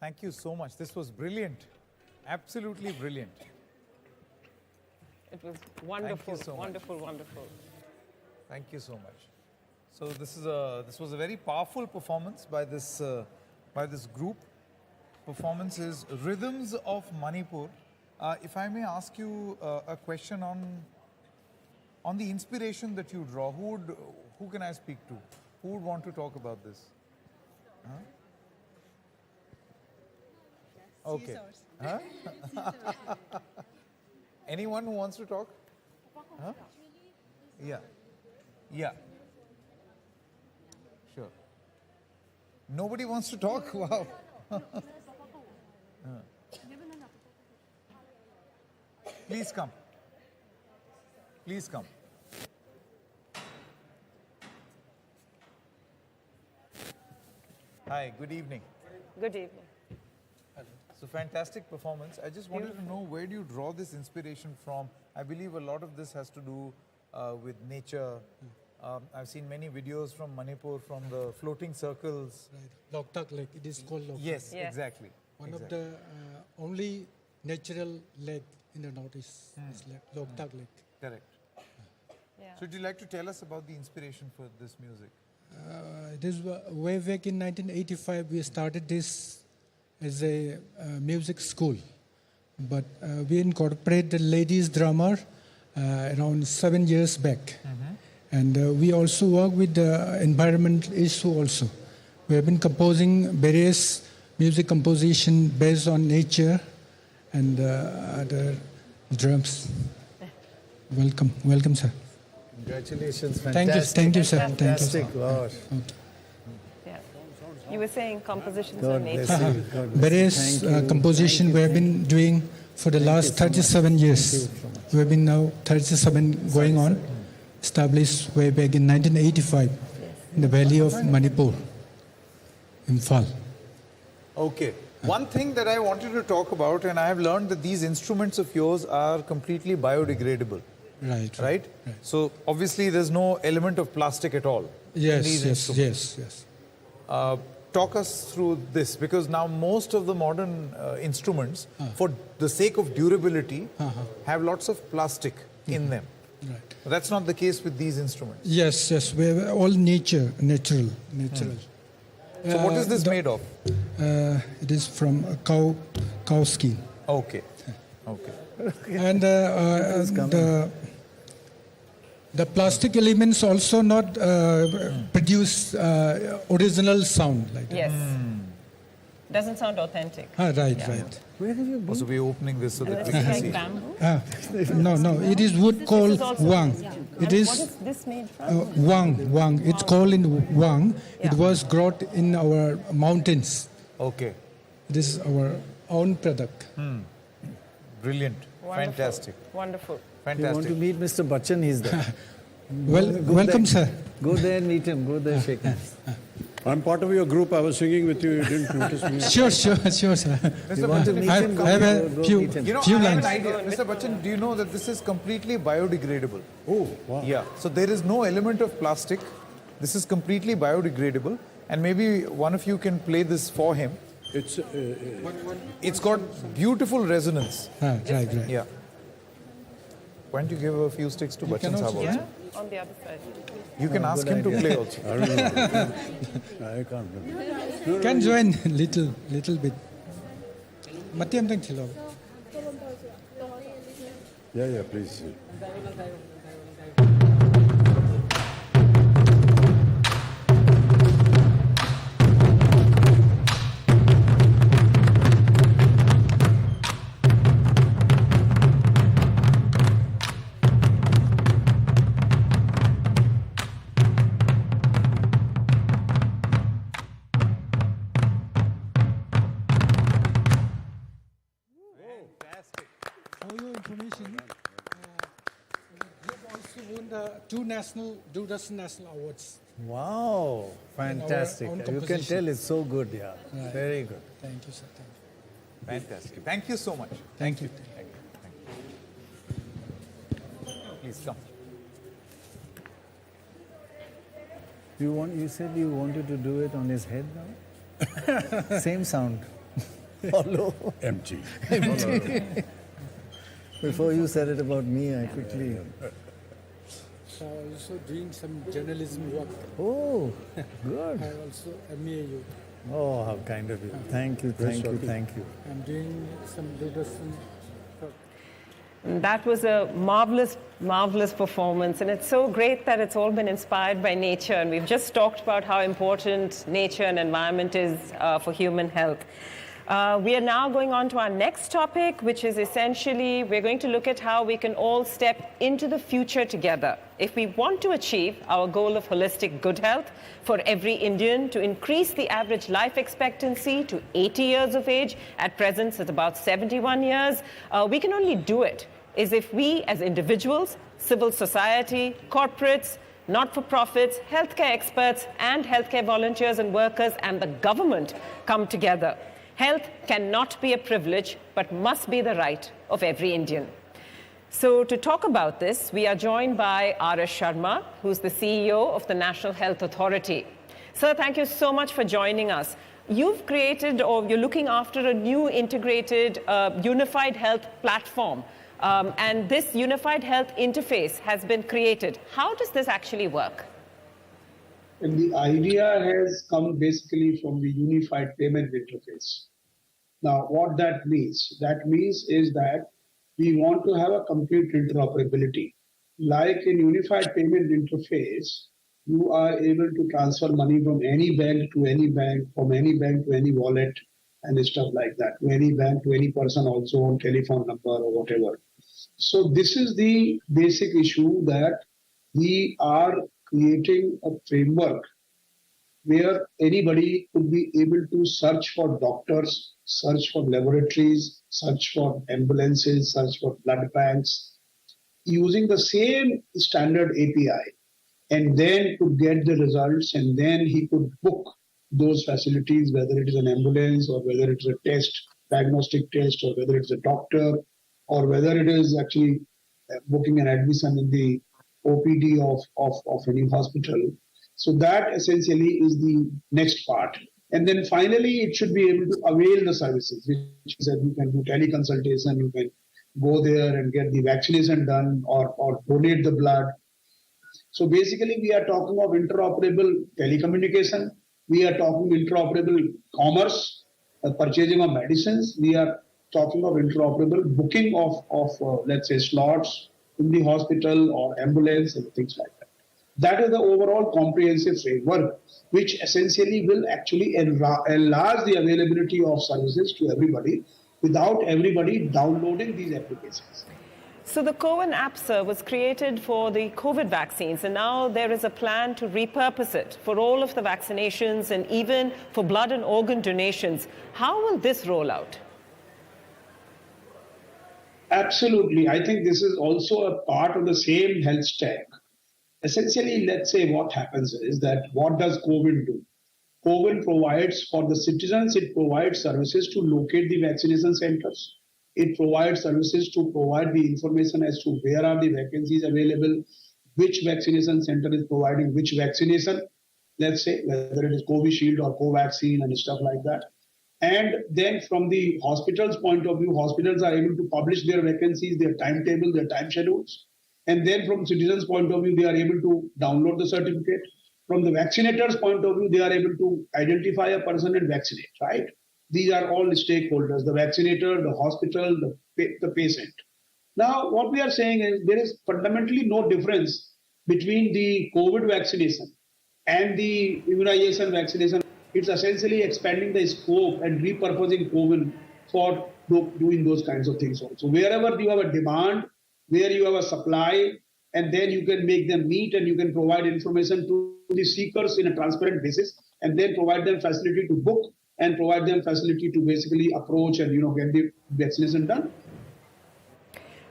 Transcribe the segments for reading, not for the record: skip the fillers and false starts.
Thank you so much. This was brilliant. Absolutely brilliant. It was wonderful, so wonderful, wonderful. Thank you so much. So this was a very powerful performance by this group. Performance is Rhythms of Manipur. If I may ask you a question on the inspiration that you draw, who can I speak to? Who would want to talk about this? Huh? Okay. Huh? Anyone who wants to talk? Huh? Yeah. Yeah. Sure. Nobody wants to talk? Wow. Please come. Please come. Hi, good evening. Good evening. So fantastic performance. I just wanted to know, where do you draw this inspiration from? I believe a lot of this has to do with nature. I've seen many videos from Manipur, from the floating circles. Right. Loktak Lake, it is called Loktak. Yes, Yeah. exactly. One of the only natural lake in the northeast is Loktak Lake. Correct. Yeah. So would you like to tell us about the inspiration for this music? It is way back in 1985 we started this as a music school, but we incorporated the ladies drummer around 7 years back. And we also work with the environmental issue also. We have been composing various music composition based on nature and other drums. Welcome, sir. Congratulations, Thank fantastic. you, sir. Thank you, sir. Fantastic, wow. Yeah. You were saying compositions God on bless nature. you. God bless you. Various Thank you. composition we have been doing for the last 37 years. We have been now 37 going on, established way back in 1985 in the valley of Manipur, Imphal. Okay. One thing that I wanted to talk about, and I have learned that these instruments of yours are completely biodegradable. Right? So obviously there's no element of plastic at all in these instruments. Yes. Talk us through this, because now most of the modern instruments, for the sake of durability, have lots of plastic in them. Right. But that's not the case with these instruments. Yes, we have all natural. So what is this made of? It is from a cow skin. Okay. And the plastic elements also not produce original sound like that. Yes. Doesn't sound authentic. Right. Where have you been? Also, we're opening this so that It's we can like see. bamboo. No, it is wood called wang. It And is what is this made from? wang. It's called in wang. It was grown in our mountains. Okay. This is our own product. Brilliant. Wonderful. Fantastic. Wonderful. You want to Fantastic. meet Mr. Bachchan? He's there. Welcome, sir. Go there and meet him. Go there, shake hands. I'm part of your group. I was singing with you. You didn't notice me. Sure, sir. You want to meet I him? have a Go few- meet him. You know, Few I have an lines. idea. Mr. Bachchan, do you know that this is completely biodegradable? Oh, wow. Yeah. So there is no element of plastic. This is completely biodegradable. And maybe one of you can play this for him. It's It's got beautiful resonance. Right. Yeah. Why don't you give a few sticks to Bachchan also- Sahab also? Yeah, on the other side. You can ask him to play also. I don't know. I can't remember. Can join little bit. Matiam tang chilo. Yeah, please. For your information, we have also won the two national awards. Wow, fantastic. own You can composition. tell it's so good, yeah. Right. Very good. Thank you, sir. Fantastic. Thank you so much. Thank you. Please come. You said you wanted to do it on his head now? Same sound. Follow. Empty. Before you said it about me, I quickly... So also doing some journalism work. Oh, good. I also MAU. Oh, how kind of you. Thank you, thank you, thank you. I'm doing some leadership work. That was a marvelous, marvelous performance. And it's so great that it's all been inspired by nature. And we've just talked about how important nature and environment is for human health. We are now going on to our next topic, which is essentially, we're going to look at how we can all step into the future together. If we want to achieve our goal of holistic good health for every Indian, to increase the average life expectancy to 80 years of age, at present it's about 71 years, we can only do it is if we as individuals, civil society, corporates, not-for-profits, healthcare experts, and healthcare volunteers and workers and the government come together. Health cannot be a privilege, but must be the right of every Indian. So to talk about this, we are joined by R.S. Sharma, who's the CEO of the National Health Authority. Sir, thank you so much for joining us. You've created, or you're looking after, a new integrated unified health platform. And this unified health interface has been created. How does this actually work? And the idea has come basically from the unified payment interface. Now, what that means? That means is that we want to have a complete interoperability. Like in unified payment interface, you are able to transfer money from any bank to any bank, from any bank to any wallet, and stuff like that, to any bank, to any person also on telephone number or whatever. So this is the basic issue, that we are creating a framework where anybody could be able to search for doctors, search for laboratories, search for ambulances, search for blood banks, using the same standard API, and then could get the results, and then he could book those facilities, whether it is an ambulance or whether it's a test, diagnostic test, or whether it's a doctor, or whether it is actually booking an admission in the OPD of any hospital. So that essentially is the next part. And then finally, it should be able to avail the services, which is that you can do teleconsultation, you can go there and get the vaccination done, or donate the blood. So basically, we are talking of interoperable telecommunication, we are talking interoperable commerce, purchasing of medicines, we are talking of interoperable booking of let's say, slots in the hospital or ambulance and things like that. That is the overall comprehensive framework, which essentially will actually enlarge the availability of services to everybody without everybody downloading these applications. So the CoWIN app, sir, was created for the COVID vaccines, and now there is a plan to repurpose it for all of the vaccinations and even for blood and organ donations. How will this roll out? Absolutely. I think this is also a part of the same health stack. Essentially, let's say what happens is that what does CoWIN do? CoWIN provides for the citizens, it provides services to locate the vaccination centers. It provides services to provide the information as to where are the vacancies available, which vaccination center is providing which vaccination, let's say, whether it is Covishield or Covaxin and stuff like that. And then from the hospital's point of view, hospitals are able to publish their vacancies, their timetable, their time schedules. And then from citizens' point of view, they are able to download the certificate. From the vaccinator's point of view, they are able to identify a person and vaccinate, right? These are all the stakeholders, the vaccinator, the hospital, the patient. Now, what we are saying is there is fundamentally no difference between the COVID vaccination and the immunization vaccination. It's essentially expanding the scope and repurposing CoWIN for doing those kinds of things also. Wherever you have a demand, where you have a supply, and then you can make them meet and you can provide information to the seekers in a transparent basis, and then provide them facility to book and provide them facility to basically approach and get the vaccination done.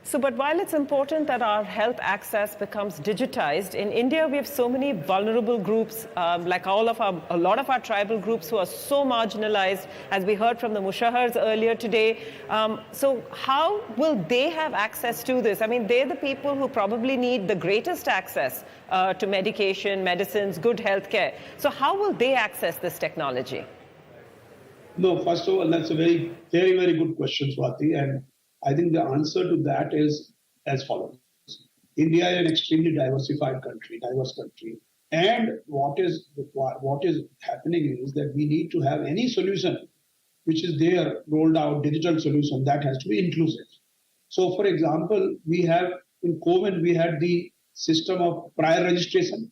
So, but while it's important that our health access becomes digitized, in India we have so many vulnerable groups, like a lot of our tribal groups who are so marginalized, as we heard from the Mushahars earlier today. So how will they have access to this? I mean, they're the people who probably need the greatest access to medication, medicines, good healthcare. So how will they access this technology? No, first of all, that's a very, very, very good question, Swati. And I think the answer to that is as follows. India is an extremely diversified country, diverse country. And what is happening is that we need to have any solution which is there, rolled out digital solution, that has to be inclusive. So, for example, we have in COVID, we had the system of prior registration,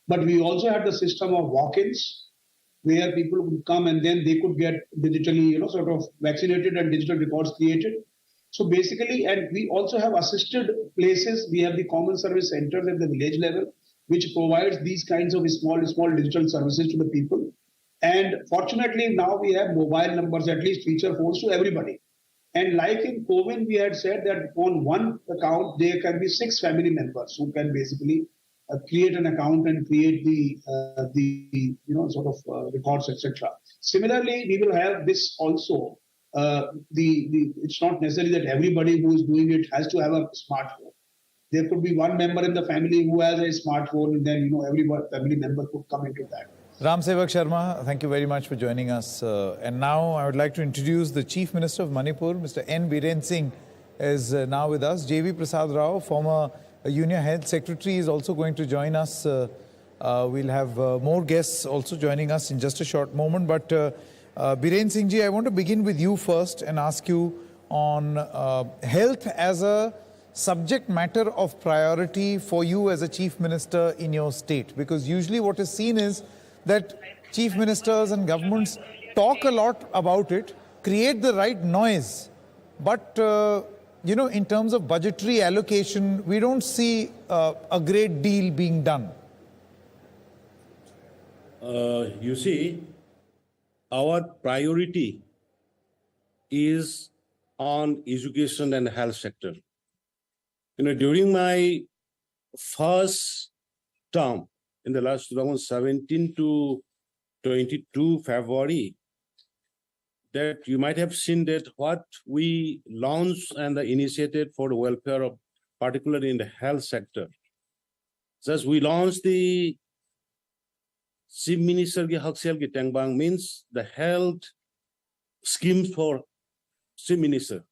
but we also had the system of walk-ins, where people would come and then they could get digitally, sort of vaccinated and digital records created. So basically, and we also have assisted places. We have the common service centers at the village level, which provides these kinds of small digital services to the people. And fortunately, now we have mobile numbers, at least feature phones to everybody. And like in COVID, we had said that on one account, there can be 6 family members who can basically create an account and create the records, etc. Similarly, we will have this also. It's not necessary that everybody who is doing it has to have a smartphone. There could be one member in the family who has a smartphone, and then every family member could come into that. Ram Sevak Sharma, thank you very much for joining us. And now I would like to introduce the Chief Minister of Manipur, Mr. N. Viren Singh, is now with us. J.V. Prasad Rao, former Union Health Secretary, is also going to join us. We'll have more guests also joining us in just a short moment. But Viren Singh ji, I want to begin with you first and ask you on health as a subject matter of priority for you as a Chief Minister in your state. Because usually what is seen is that chief ministers and governments talk a lot about it, create the right noise, but in terms of budgetary allocation, we don't see a great deal being done. You see, our priority is on education and health sector. During my first term, in the last 2017 to 22 February, that you might have seen that what we launched and initiated for the welfare of, particularly in the health sector. Thus, we launched the Chief Minister ki Lakshya ki Tangbang, means the health schemes for Chief Minister.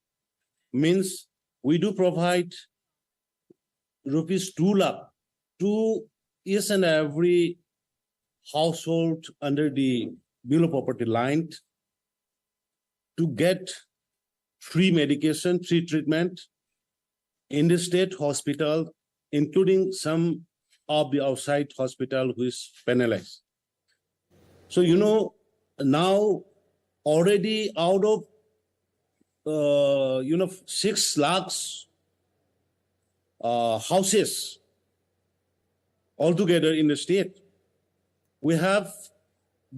Means we do provide rupees 2 lakh to each and every household under the below poverty line to get free medication, free treatment in the state hospital, including some of the outside hospital who is penalized. So, now already out of, 6 lakhs houses altogether in the state, we have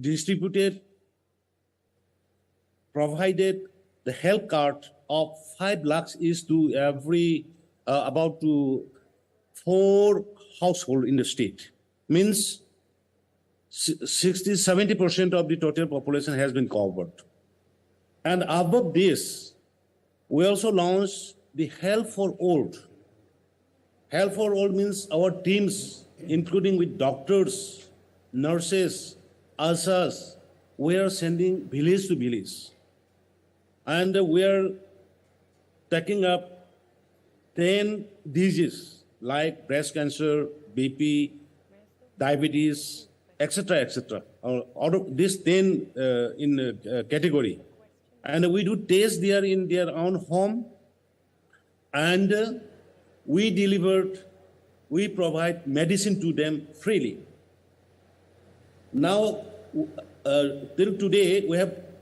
distributed, provided the health card of 5 lakhs is to every, about to 4 household in the state. Means 70% of the total population has been covered. And above this, we also launched the Health for Old. Health for Old means our teams, including with doctors, nurses, ASAs, we are sending village to village. And we are taking up 10 diseases like breast cancer, BP, diabetes, etc., etc. Out of this 10 in category. And we do test there in their own home. And we provide medicine to them freely. Now, till today,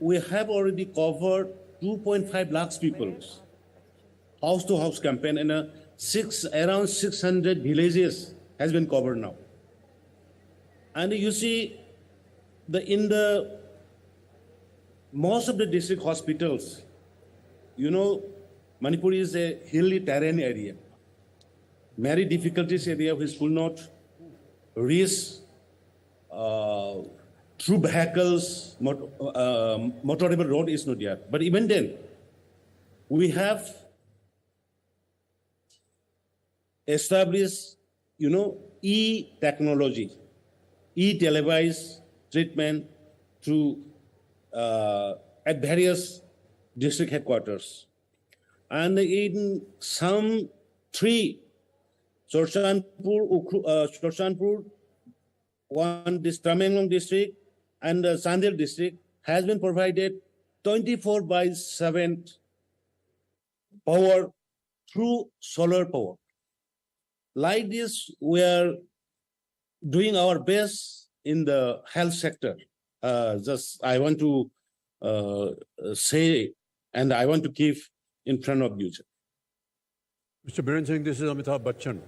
we have already covered 2.5 lakhs people, house-to-house campaign, and around 600 villages has been covered now. And you see, in the most of the district hospitals, Manipur is a hilly terrain area, very difficulties area which could not reach through vehicles, motorable road is not there. But even then, we have established, e-technology, e-televised treatment through at various district headquarters. And in some three, Chorchanpur, one this Tamenglong district, and Sandil district has been provided 24/7 power through solar power. Like this, we are doing our best in the health sector. Just I want to say, and I want to keep in front of you. Mr. Biren Singh, this is Amitabh Bachchan.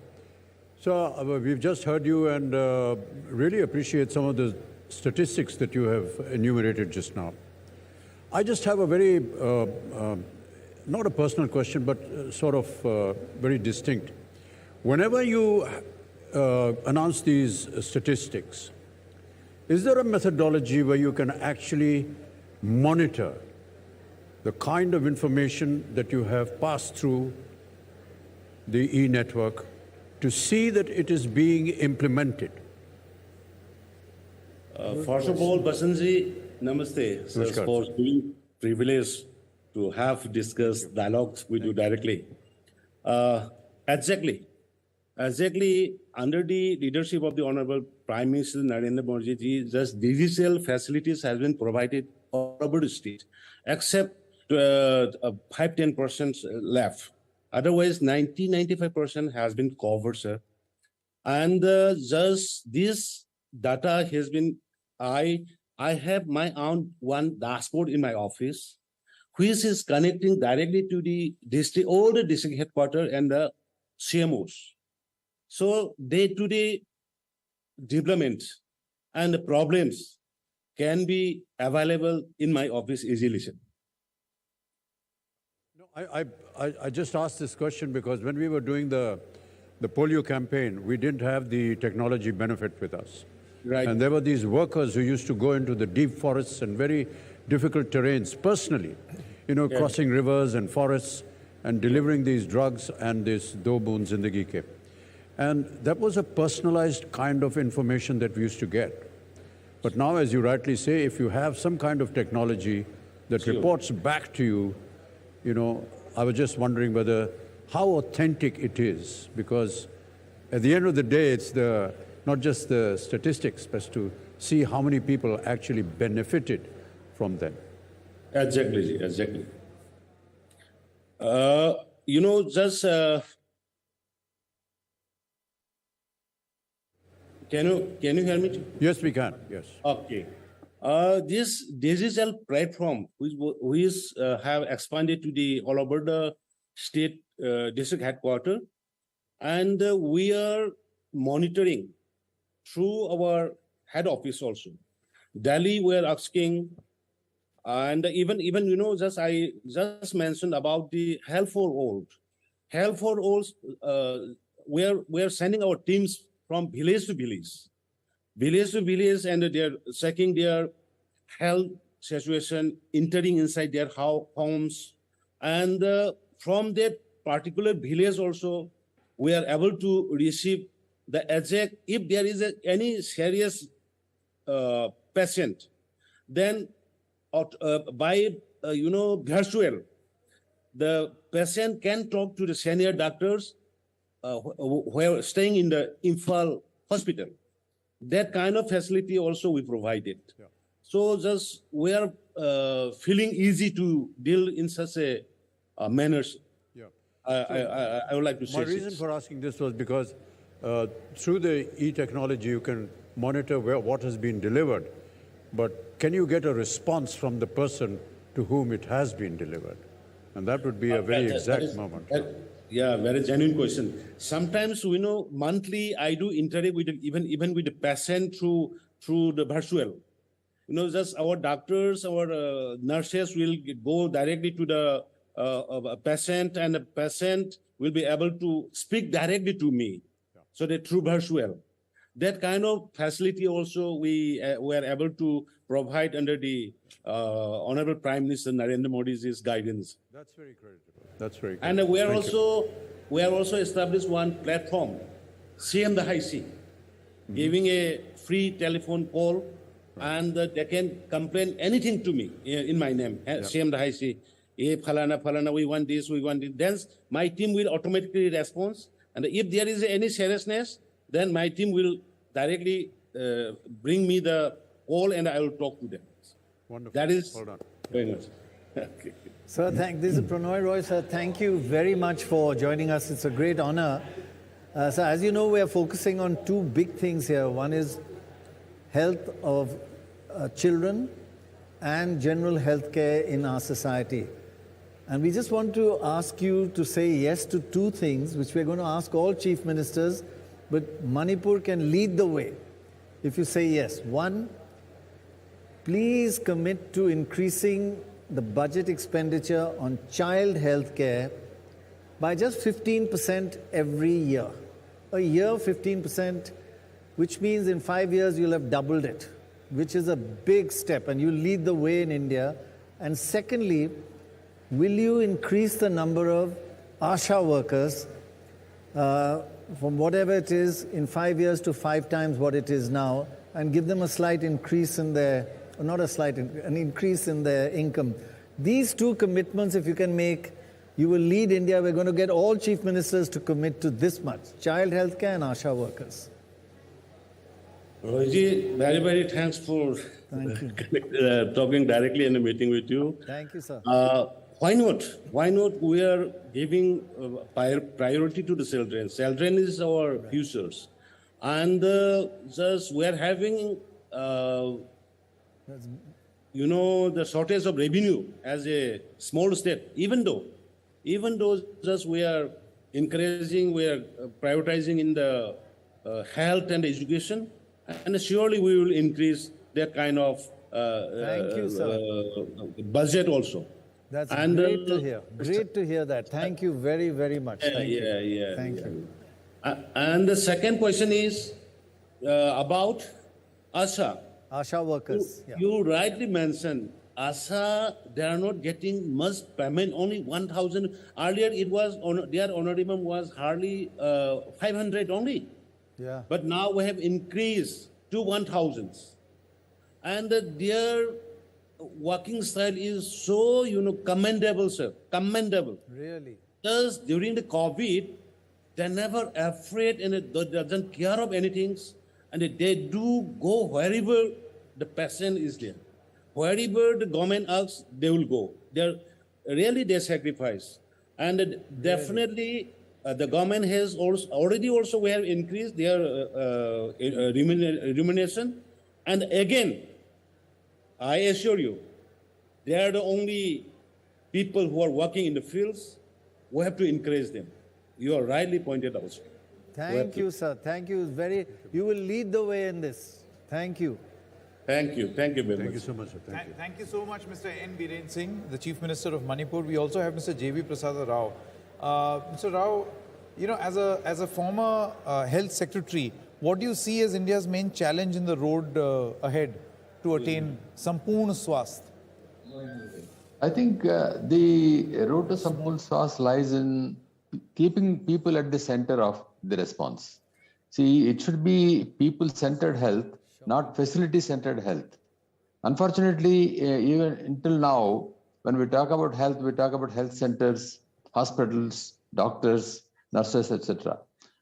So we've just heard you and really appreciate some of the statistics that you have enumerated just now. I just have a very, not a personal question, but sort of very distinct. Whenever you announce these statistics, is there a methodology where you can actually monitor the kind of information that you have passed through the e-network to see that it is being implemented? First of all, Bachchanji, namaste. So Namaskar. for being privileged to have discussed dialogues with you directly. Exactly under the leadership of the Honorable Prime Minister Narendra Modi ji, just digital facilities has been provided all over the state, except 5-10% left. Otherwise, 90-95% has been covered, sir. And just this data has been, I have my own one dashboard in my office, which is connecting directly to the district, all the district headquarters and the CMOs. So day-to-day development and the problems can be available in my office easily, sir. No, I just asked this question because when we were doing the polio campaign, we didn't have the technology benefit with us. Right. And there were these workers who used to go into the deep forests and very difficult terrains personally, crossing rivers and forests and delivering these drugs and these do boon zindagi ke. And that was a personalized kind of information that we used to get. But now, as you rightly say, if you have some kind of technology that reports back to you, I was just wondering how authentic it is, because at the end of the day, it's not just the statistics, but to see how many people actually benefited from them. Exactly. Can you hear me? Yes, we can, yes. Okay. This digital platform, which have expanded to the all over the state district headquarters, and we are monitoring through our head office also. Delhi, we are asking, and even I just mentioned about the Health for All. Health for All, we are sending our teams from village to village, and they are checking their health situation, entering inside their homes, and from that particular village also, we are able to receive the exact, if there is any serious patient, then by virtual, the patient can talk to the senior doctors who are staying in the Imphal hospital. That kind of facility also we provided. Yeah. So just we are feeling easy to deal in such a manners. Yeah. I would like to say my reason for asking this was because through the e-technology you can monitor what has been delivered, but can you get a response from the person to whom it has been delivered? And that would be a very exact moment. Yeah, very genuine question. Sometimes monthly I do interact with even with the patient through the virtual. Just our doctors, our nurses will go directly to the patient, and the patient will be able to speak directly to me. Yeah. So that through virtual. That kind of facility also we are able to provide under the Honorable Prime Minister Narendra Modi's guidance. That's very critical. That's very critical. And we are also established one platform, CM the High C, giving a free telephone call and they can complain anything to me in my name. Same I say, falana, we want this, we want it. Then my team will automatically respond. And if there is any seriousness, then my team will directly bring me the call and I will talk to them. Wonderful. That is Well done. very much. Okay. Sir, this is Pranoy Roy, sir. Thank you very much for joining us. It's a great honor. So as you know, we are focusing on two big things here. One is health of children and general health care in our society. And we just want to ask you to say yes to two things, which we're going to ask all chief ministers, but Manipur can lead the way if you say yes. One, please commit to increasing the budget expenditure on child health care by just 15% every year. A year, 15%, which means in 5 years you'll have doubled it, which is a big step, and you'll lead the way in India. And secondly, will you increase the number of ASHA workers from whatever it is in 5 years to 5 times what it is now, and give them a slight increase in their, not a slight, an increase in their income. These two commitments, if you can make, you will lead India. We're going to get all chief ministers to commit to this much: child health care and ASHA workers. Rohiji, very, very thanks for talking directly in a meeting with you. Thank you, sir. Why not? Why not? We are giving priority to the children. Children is our futures. And just we are having, the shortage of revenue as a small state, even though just we are encouraging, we are prioritizing in the health and education, and surely we will increase that kind of Thank you, sir. Budget also. That's great to hear. Great to hear that. Thank you very, very much. Thank you. Yeah. Thank you. And the second question is about ASHA. ASHA workers. Yeah. You rightly mentioned ASHA, they are not getting much payment, only 1,000. Earlier it was, their honorarium was hardly 500 only. Yeah. But now we have increased to 1,000. And their working style is so, commendable, sir. Commendable. Really? Thus, during the COVID, they're never afraid and they doesn't care of anything. And they do go wherever the patient is there. Wherever the government asks, they will go. They sacrifice. And definitely, the government has already we have increased their remuneration. And again, I assure you, they are the only people who are working in the fields. We have to encourage them. You are rightly pointed out. Thank you, sir. Thank you. You will lead the way in this. Thank you. Thank you. Thank you very much. Thank you so much, sir. Thank you. Thank you so much, Mr. N. Biren Singh, the Chief Minister of Manipur. We also have Mr. J.V. Prasad Rao. Mr. Rao, as a former health secretary, what do you see as India's main challenge in the road ahead to attain Sampoorn Swasth? I think the road to Sampoorn Swasth lies in keeping people at the center of the response. See, it should be people-centered health, not facility-centered health. Unfortunately, even until now, when we talk about health centers, hospitals, doctors, nurses, etc.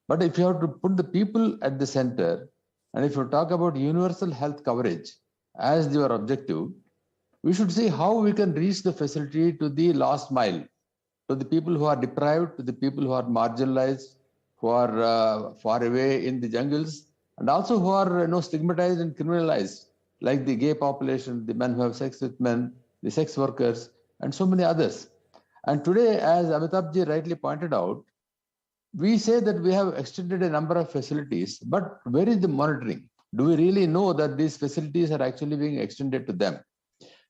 But if you have to put the people at the center, and if you talk about universal health coverage as your objective, we should see how we can reach the facility to the last mile, to the people who are deprived, to the people who are marginalized, who are far away in the jungles, and also who are stigmatized and criminalized, like the gay population, the men who have sex with men, the sex workers, and so many others. And today, as Amitabh ji rightly pointed out, we say that we have extended a number of facilities, but where is the monitoring? Do we really know that these facilities are actually being extended to them?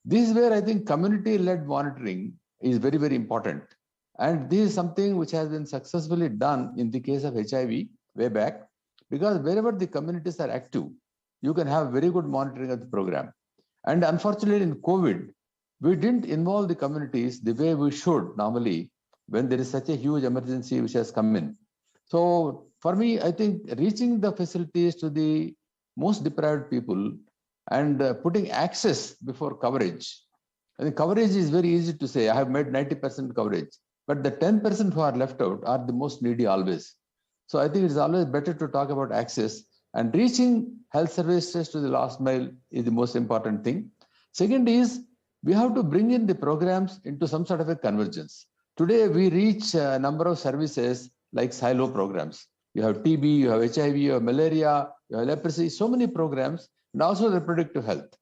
This is where I think community-led monitoring is very, very important. And this is something which has been successfully done in the case of HIV way back, because wherever the communities are active, you can have very good monitoring of the program. And unfortunately in COVID, we didn't involve the communities the way we should normally when there is such a huge emergency which has come in. So for me, I think reaching the facilities to the most deprived people and putting access before coverage. I think coverage is very easy to say. I have made 90% coverage, but the 10% who are left out are the most needy always. So I think it's always better to talk about access, and reaching health services to the last mile is the most important thing. Second is we have to bring in the programs into some sort of a convergence. Today we reach a number of services like silo programs. You have TB, you have HIV, you have malaria, you have leprosy, so many programs, and also reproductive health.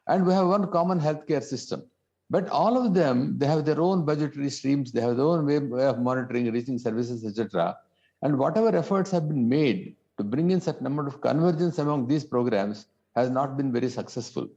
And we have one common healthcare system. But all of them, they have their own budgetary streams, they have their own way of monitoring, reaching services, etc. And whatever efforts have been made to bring in such number of convergence among these programs has not been very successful.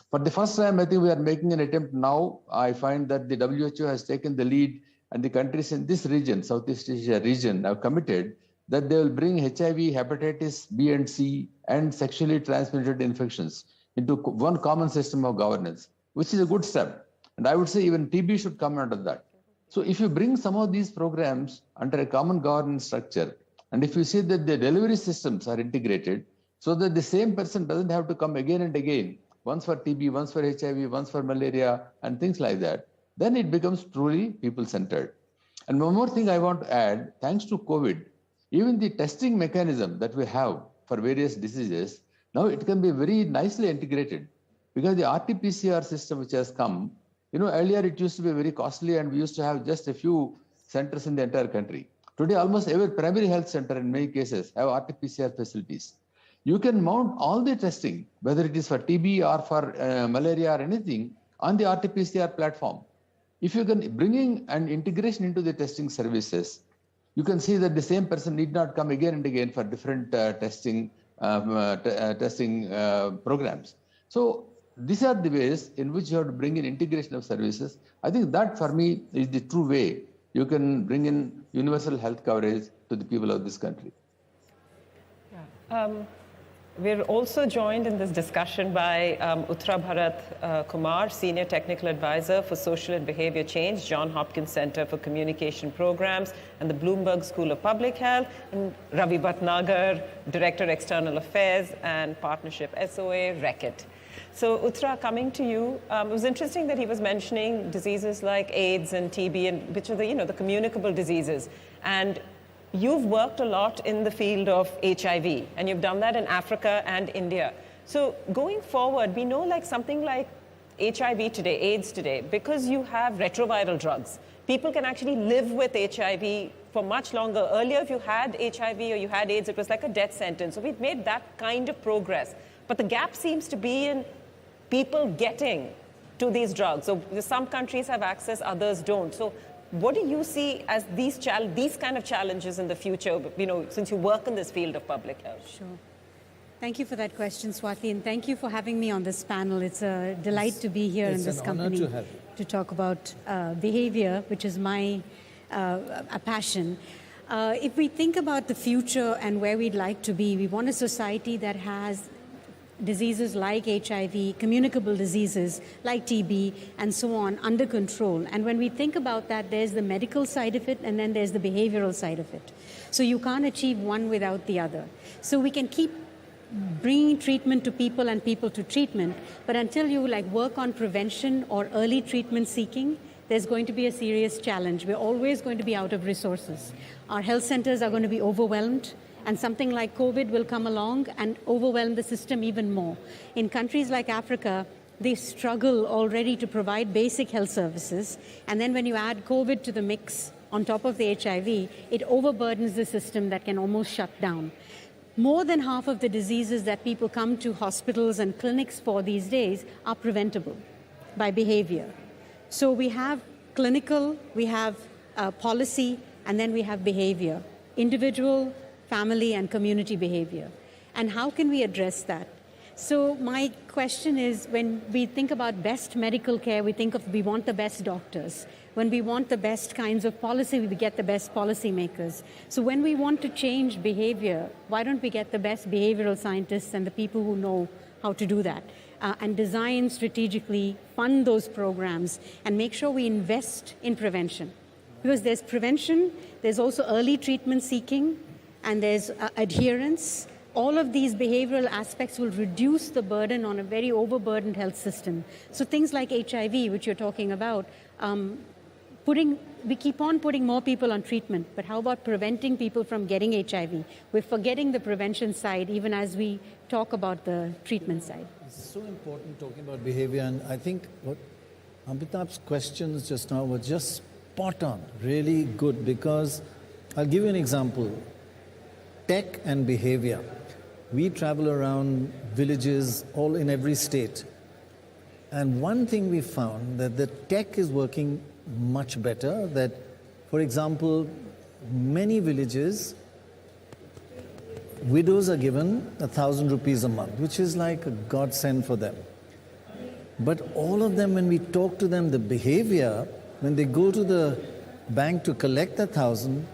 For the first time, I think we are making an attempt now. I find that the WHO has taken the lead, and the countries in this region, Southeast Asia region, have committed that they will bring HIV, hepatitis B and C, and sexually transmitted infections into one common system of governance, which is a good step. And I would say even TB should come under that. So if you bring some of these programs under a common governance structure, and if you see that the delivery systems are integrated so that the same person doesn't have to come again and again, once for TB, once for HIV, once for malaria, and things like that, then it becomes truly people-centered. And one more thing I want to add, thanks to COVID, even the testing mechanism that we have for various diseases, now it can be very nicely integrated, because the RT-PCR system which has come, earlier it used to be very costly and we used to have just a few centers in the entire country. Today, almost every primary health center in many cases have RT-PCR facilities. You can mount all the testing, whether it is for TB or for malaria or anything, on the RT-PCR platform. If you can bring in an integration into the testing services, you can see that the same person need not come again and again for different testing programs. So these are the ways in which you have to bring in integration of services. I think that for me is the true way you can bring in universal health coverage to the people of this country. We're also joined in this discussion by Uttara Bharat Kumar, Senior Technical Advisor for Social and Behavior Change, Johns Hopkins Center for Communication Programs, and the Bloomberg School of Public Health, and Ravi Bhatnagar, Director External Affairs and Partnership SOA, Reckitt. So Uttara, coming to you, it was interesting that he was mentioning diseases like AIDS and TB, and which are the communicable diseases. And you've worked a lot in the field of HIV, and you've done that in Africa and India. So going forward, we know something like HIV today, AIDS today, because you have retroviral drugs. People can actually live with HIV for much longer. Earlier, if you had HIV or you had AIDS, it was like a death sentence. So we've made that kind of progress. But the gap seems to be in people getting to these drugs. So some countries have access, others don't. So what do you see as these kind of challenges in the future, since you work in this field of public health? Sure. Thank you for that question, Swati, and thank you for having me on this panel. It's a delight to be here in this company to talk about behavior, which is my a passion. If we think about the future and where we'd like to be, we want a society that has diseases like HIV, communicable diseases like TB, and so on under control. And when we think about that, there's the medical side of it, and then there's the behavioral side of it. So you can't achieve one without the other. So we can keep bringing treatment to people and people to treatment, but until you work on prevention or early treatment seeking, there's going to be a serious challenge. We're always going to be out of resources. Our health centers are going to be overwhelmed, and something like COVID will come along and overwhelm the system even more. In countries like Africa, they struggle already to provide basic health services. And then when you add COVID to the mix on top of the HIV, it overburdens the system that can almost shut down. More than half of the diseases that people come to hospitals and clinics for these days are preventable by behavior. So we have clinical, we have policy, and then we have behavior. Individual, family, and community behavior. And how can we address that? So my question is, when we think about best medical care, we want the best doctors. When we want the best kinds of policy, we get the best policymakers. So when we want to change behavior, why don't we get the best behavioral scientists and the people who know how to do that? And design strategically, fund those programs, and make sure we invest in prevention. Because there's prevention, there's also early treatment seeking, and there's adherence, all of these behavioral aspects will reduce the burden on a very overburdened health system. So things like HIV, which you're talking about, we keep on putting more people on treatment, but how about preventing people from getting HIV? We're forgetting the prevention side even as we talk about the treatment side. It's so important talking about behavior, and I think what Amitabh's questions just now were just spot on, really good, because I'll give you an example. Tech and behavior. We travel around villages all in every state. And one thing we found that the tech is working much better, that, for example, many villages, widows are given 1,000 rupees a month, which is like a godsend for them. But all of them, when we talk to them, the behavior, when they go to the bank to collect 1,000,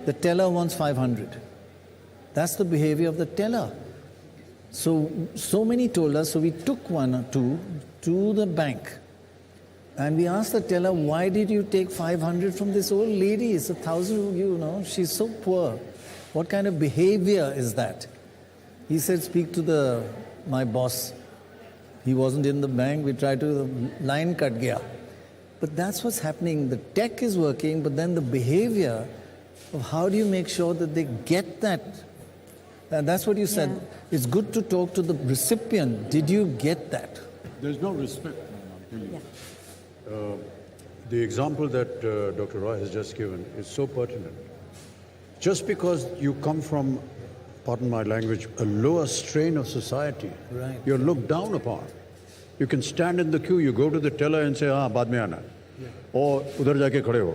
the teller wants 500. That's the behavior of the teller. So many told us, so we took one or two to the bank. And we asked the teller, why did you take 500 from this old lady? It's 1,000, you know, she's so poor. What kind of behavior is that? He said, speak to my boss. He wasn't in the bank, we tried to, the line cut gaya. But that's what's happening. The tech is working, but then the behavior of how do you make sure that they get that? And that's what you said. Yeah. It's good to talk to the recipient. Did you get that? There's no respect, I'll tell you. Yeah. The example that Dr. Roy has just given is so pertinent. Just because you come from, pardon my language, a lower strain of society, right, you're looked down upon. You can stand in the queue, you go to the teller and say, baad mein aana. Yeah. Or udhar jaake khade ho.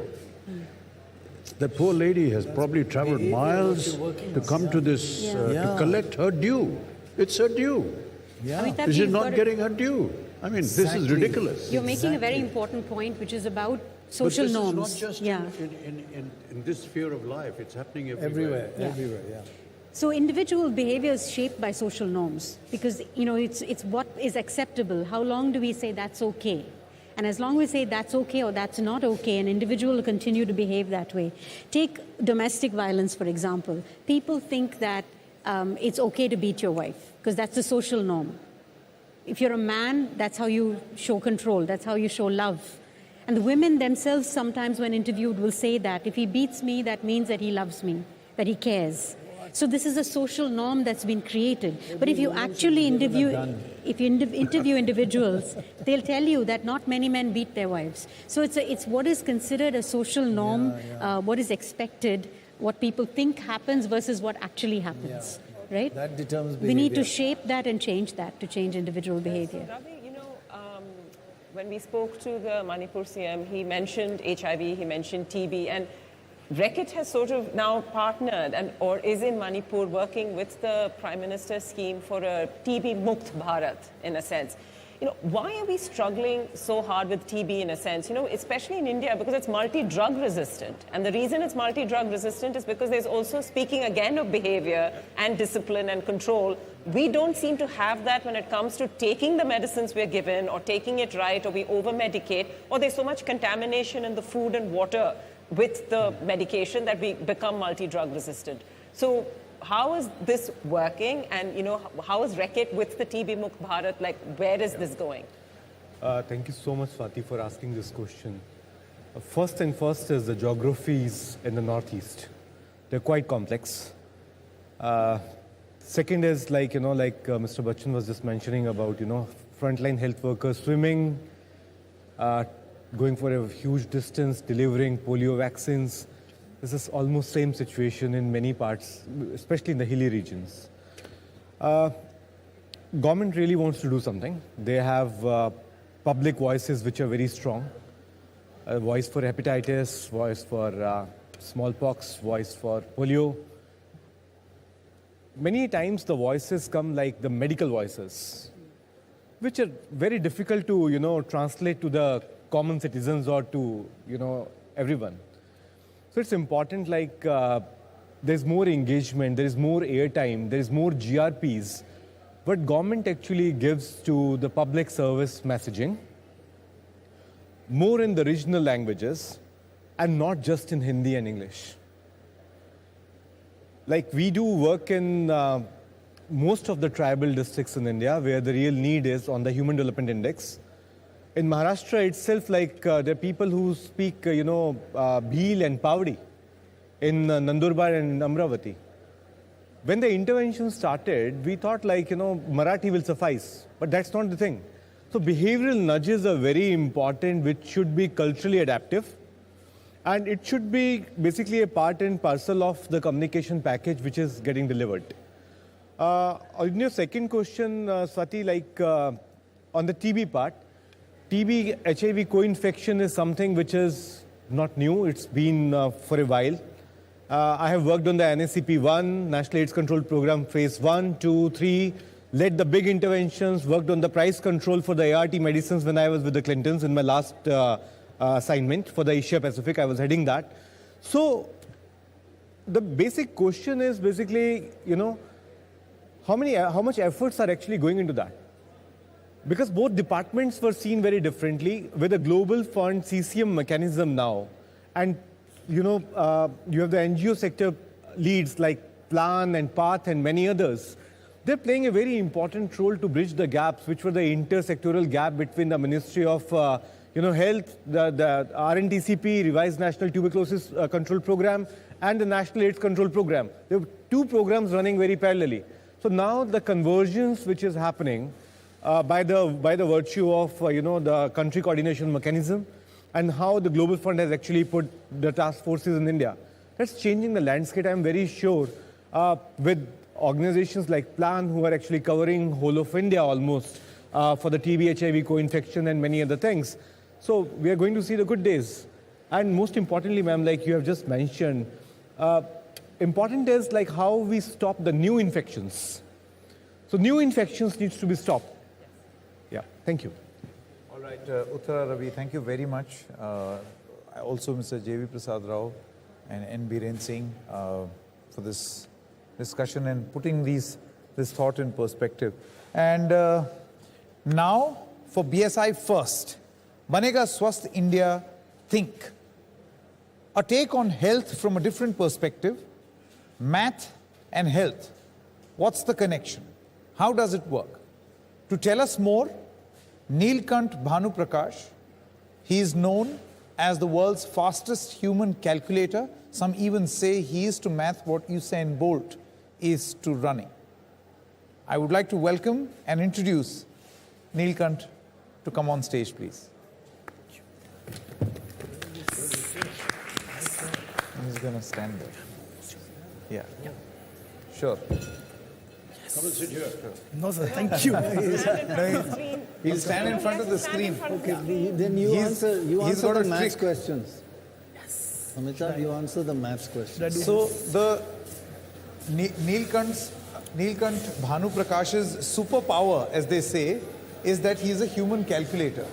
The poor lady has probably traveled miles to come to this, to collect her due. It's her due. Yeah. She's not getting her due. I mean, this is ridiculous. You're making a very important point, which is about social norms. But this is not just in this sphere of life. It's happening everywhere. Everywhere, yeah. So individual behavior is shaped by social norms because, you know, it's what is acceptable. How long do we say that's okay? And as long as we say that's okay or that's not okay, an individual will continue to behave that way. Take domestic violence, for example. People think that it's okay to beat your wife because that's the social norm. If you're a man, that's how you show control. That's how you show love. And the women themselves sometimes when interviewed will say that if he beats me, that means that he loves me, that he cares. So this is a social norm that's been created. But if you actually interview individuals, they'll tell you that not many men beat their wives. So it's what is considered a social norm, what is expected, what people think happens versus what actually happens. Right? That determines behavior. We need to shape that and change that to change individual behavior. So Ravi, you know, when we spoke to the Manipur CM, he mentioned HIV, he mentioned TB, and Reckitt has sort of now partnered or is in Manipur working with the Prime Minister's scheme for a TB Mukt Bharat, in a sense. You know, why are we struggling so hard with TB in a sense? You know, especially in India, because it's multi-drug resistant. And the reason it's multi-drug resistant is because there's also, speaking again of behavior and discipline and control, we don't seem to have that when it comes to taking the medicines we're given or taking it right, or we over-medicate, or there's so much contamination in the food and water with the medication that we become multi-drug resistant. So how is this working, and you know, how is Reckitt with the TB Mukt Bharat, like where is this going? Thank you so much, Swati, for asking this question. First is the geographies in the northeast. They're quite complex. Second is like, you know, like Mr. Bachchan was just mentioning about, you know, frontline health workers swimming, going for a huge distance, delivering polio vaccines. This is almost same situation in many parts, especially in the hilly regions. Government really wants to do something. They have public voices which are very strong. A voice for hepatitis, voice for smallpox, voice for polio. Many times the voices come like the medical voices, which are very difficult to, you know, translate to the common citizens or to, you know, everyone. So it's important, like there's more engagement, there is more airtime, there is more GRPs. What government actually gives to the public service messaging, more in the regional languages and not just in Hindi and English. Like we do work in most of the tribal districts in India where the real need is on the Human Development Index. In Maharashtra itself, like there are people who speak, Bhil and Pavdi in Nandurbar and Amravati. When the intervention started, we thought Marathi will suffice, but that's not the thing. So behavioral nudges are very important, which should be culturally adaptive. And it should be basically a part and parcel of the communication package which is getting delivered. On your second question, Swati, on the TB part, TB, HIV co-infection is something which is not new. It's been for a while. I have worked on the NACP1, National AIDS Control Program, phase 1, 2, 3, led the big interventions, worked on the price control for the ART medicines when I was with the Clintons in my last assignment for the Asia Pacific. I was heading that. So the basic question is basically, how much efforts are actually going into that? Because both departments were seen very differently with a global fund CCM mechanism now. And, you have the NGO sector leads like Plan and Path and many others. They're playing a very important role to bridge the gaps, which were the intersectoral gap between the Ministry of Health, the RNTCP, Revised National Tuberculosis Control Program, and the National AIDS Control Program. There were two programs running very parallelly. So now the convergence which is happening by the virtue of the country coordination mechanism and how the Global Fund has actually put the task forces in India, that's changing the landscape. I'm very sure with organizations like Plan who are actually covering whole of India almost for the TB, HIV co-infection and many other things. So we are going to see the good days. And most importantly, ma'am, like you have just mentioned, important is like how we stop the new infections. So new infections needs to be stopped. Yeah, thank you. All right, Uttara Ravi, thank you very much. Also Mr. J.V. Prasad Rao and N. Biren Singh for this discussion and putting this thought in perspective. And now for BSI First, Banega Swasth India Think. A take on health from a different perspective, math and health. What's the connection? How does it work? To tell us more, Neelkant Bhanu Prakash. He is known as the world's fastest human calculator. Some even say he is to math what Usain Bolt is to running. I would like to welcome and introduce Neelkant to come on stage, please. He's going to stand there. Yeah. Sure. Come and sit here. No, sir, thank you. He'll stand in front of the screen. Okay, then you answer the maths questions. Yes. Amitabh, you answer the maths questions. So the Neelkant Bhanu Prakash's superpower, as they say, is that he is a human calculator.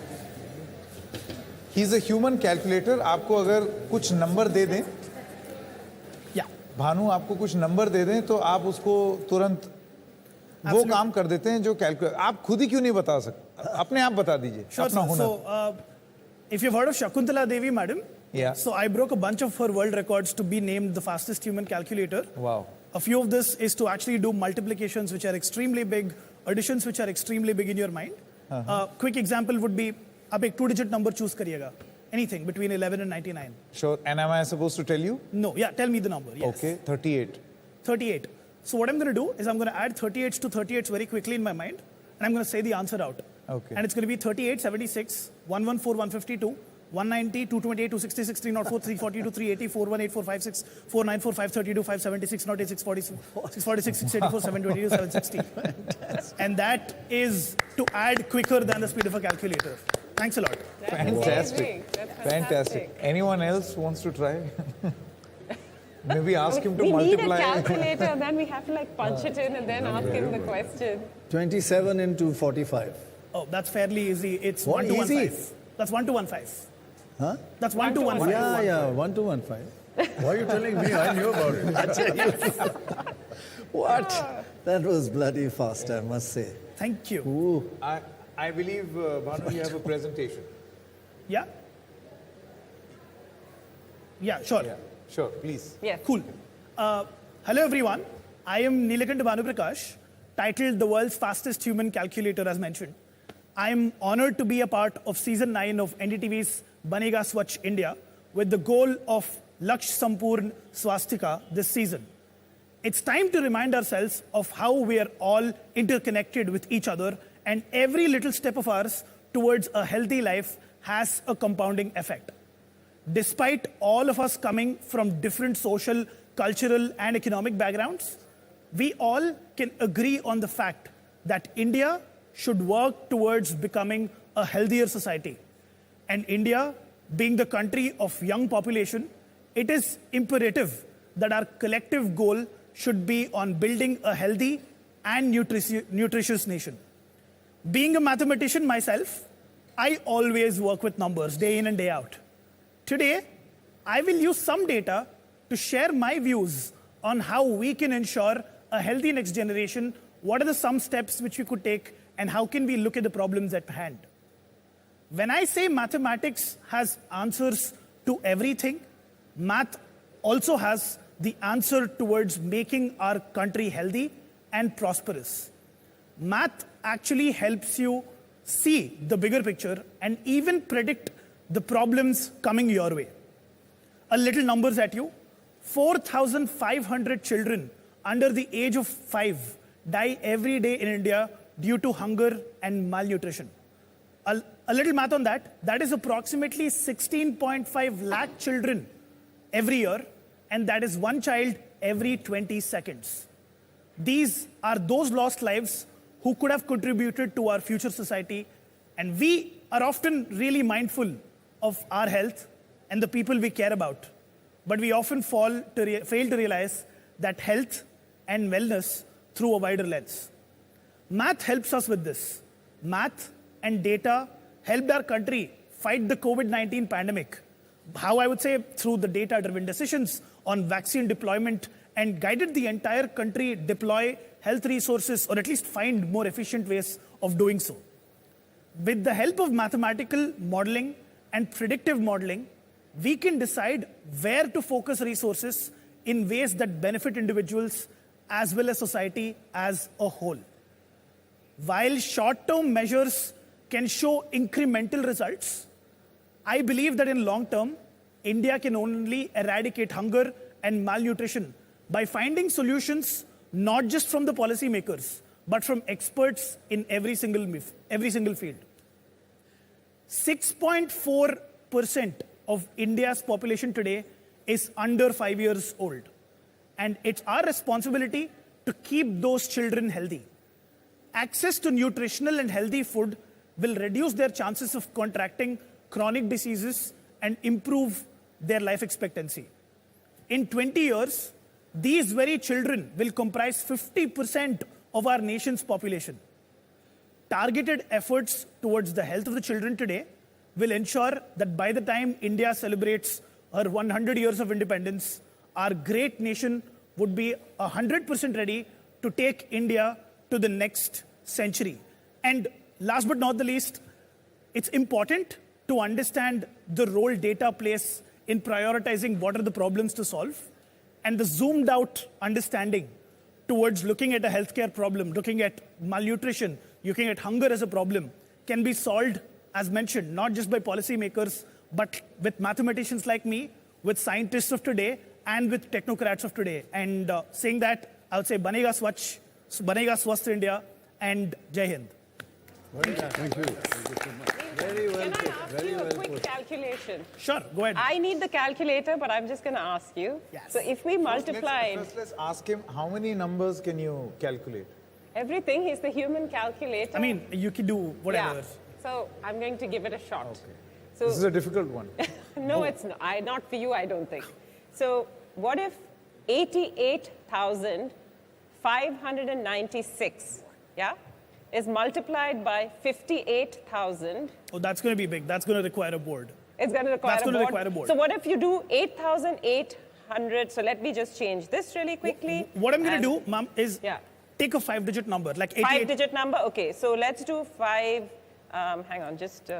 He is a human calculator. आपको अगर कुछ number दे दें, भानु आपको कुछ number दे दें तो आप उसको तुरंत वो काम कर देते हैं जो कैलकुलेट आप खुद ही क्यों नहीं बता सकते अपने आप बता दीजिए अपना हुनर So if you've heard of Shakuntala Devi madam, so I broke a bunch of her world records to be named the fastest human calculator. Wow. A few of this is to actually do multiplications which are extremely big, additions which are extremely big in your mind. Quick example would be आप एक 2-digit number choose करिएगा. Anything between 11 and 99. Sure. And am I supposed to tell you? No. Yeah, tell me the number. Yes. Okay, 38. 38. So what I'm going to do is I'm going to add 38s to 38s very quickly in my mind, and I'm going to say the answer out. Okay. And it's going to be 38, 76, 114, 152, 190, 228, 266, 304, 342, 380, 418, 456, 494, 532, 576, 086, 646, 684, 722, 760. And that is to add quicker than the speed of a calculator. Thanks a lot. Fantastic. Fantastic. Anyone else wants to try? Maybe ask him to multiply. We need a calculator, then we have to like punch it in and then ask him the question. 27 into 45. Oh, that's fairly easy. It's What 1 to 1 easy? 5. That's 1 to 1 5. Huh? That's 1 to 1 5. Yeah, 1 to 1 5. Why are you telling me? I knew about it. What? That was bloody fast, I must say. Thank you. Ooh. I believe, Bhanu, you have a presentation. Yeah? Yeah, sure. Yeah, sure, please. Yes. Cool. Hello, everyone. I am Neelakant Bhanu Prakash. titled The World's Fastest Human Calculator, as mentioned. I'm honored to be a part of season 9 of NDTV's Banega Swasth India with the goal of Lakshya Sampoorn Swasthya Ka this season. It's time to remind ourselves of how we are all interconnected with each other, and every little step of ours towards a healthy life has a compounding effect. Despite all of us coming from different social, cultural, and economic backgrounds, we all can agree on the fact that India should work towards becoming a healthier society. And India, being the country of young population, it is imperative that our collective goal should be on building a healthy and nutritious nation. Being a mathematician myself, I always work with numbers day in and day out. Today, I will use some data to share my views on how we can ensure a healthy next generation, what are some steps which we could take, and how can we look at the problems at hand. When I say mathematics has answers to everything, math also has the answer towards making our country healthy and prosperous. Math actually helps you see the bigger picture and even predict the problems coming your way. A little numbers at you. 4,500 children under the age of 5 die every day in India due to hunger and malnutrition. A little math on that, that is approximately 16.5 lakh children every year, and that is one child every 20 seconds. These are those lost lives who could have contributed to our future society, and we are often really mindful of our health and the people we care about. But we often fail to realize that health and wellness through a wider lens. Math helps us with this. Math and data helped our country fight the COVID-19 pandemic. How I would say through the data-driven decisions on vaccine deployment, and guided the entire country deploy health resources, or at least find more efficient ways of doing so. With the help of mathematical modeling and predictive modeling, we can decide where to focus resources in ways that benefit individuals as well as society as a whole. While short-term measures can show incremental results, I believe that in long term, India can only eradicate hunger and malnutrition by finding solutions not just from the policymakers, but from experts in every single field. 6.4% of India's population today is under 5 years old. And it's our responsibility to keep those children healthy. Access to nutritional and healthy food will reduce their chances of contracting chronic diseases and improve their life expectancy. In 20 years, these very children will comprise 50% of our nation's population. Targeted efforts towards the health of the children today will ensure that by the time India celebrates her 100 years of independence, our great nation would be 100% ready to take India to the next century. And last but not the least, it's important to understand the role data plays in prioritizing what are the problems to solve, and the zoomed out understanding towards looking at a healthcare problem, looking at malnutrition, looking at hunger as a problem, can be solved, as mentioned, not just by policymakers, but with mathematicians like me, with scientists of today, and with technocrats of today. And saying that, I would say Banega Swasth India, and Jai Hind. Thank you. Thank you so much. Very well Can put. I ask Very you a well quick put. calculation? Sure, go ahead. I need the calculator, but I'm just going to ask you. Yes. So if we multiply Let's ask him, how many numbers can you calculate? everything, he's the human calculator. I mean, you can do whatever. Yeah. So I'm going to give it a shot. Okay. So This is a difficult one. no, it's not. Not for you, I don't think. So what if 88,596, yeah, is multiplied by 58,000? Oh, that's going to be big. That's going to require a board. It's going to require That's a going to board. require a board. So what if you do 8,800? So let me just change this really quickly. What I'm going to do, ma'am, is Yeah. take a 5-digit number, like 88. 5-digit number? Okay, so let's do 5. Hang on, just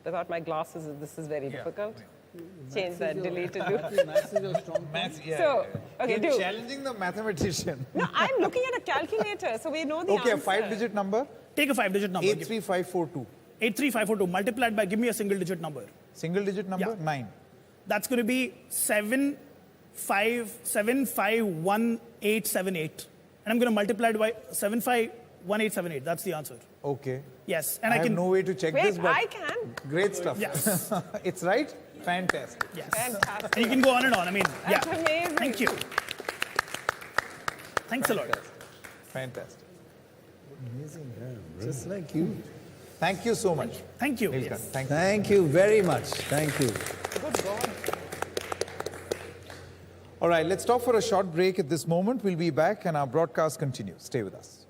without my glasses, this is very difficult. Change that, delete it. Do. Maths is your strong point. So, okay, You're do. challenging the mathematician. No, I'm looking at a calculator, so we know the Okay, a answer. 5-digit number. Take a 5-digit number. 83542. 83542 multiplied by, give me a single-digit number. Single-digit number? Yeah. 9. That's going to be 751878. And I'm going to multiply it by 751878. That's the answer. Okay. Yes. And I I have can. no way to check Wait, this, but I can. great stuff. Yes. It's right? Fantastic. Yes. Fantastic. And you can go on and on. I mean, That's yeah. amazing. Thank you. Thanks a lot. Fantastic. Amazing. Just like you. Thank you so much. Thank you. Well done. Thank you. Thank you very much. Thank you. Good God. All right, let's stop for a short break at this moment. We'll be back and our broadcast continues. Stay with us.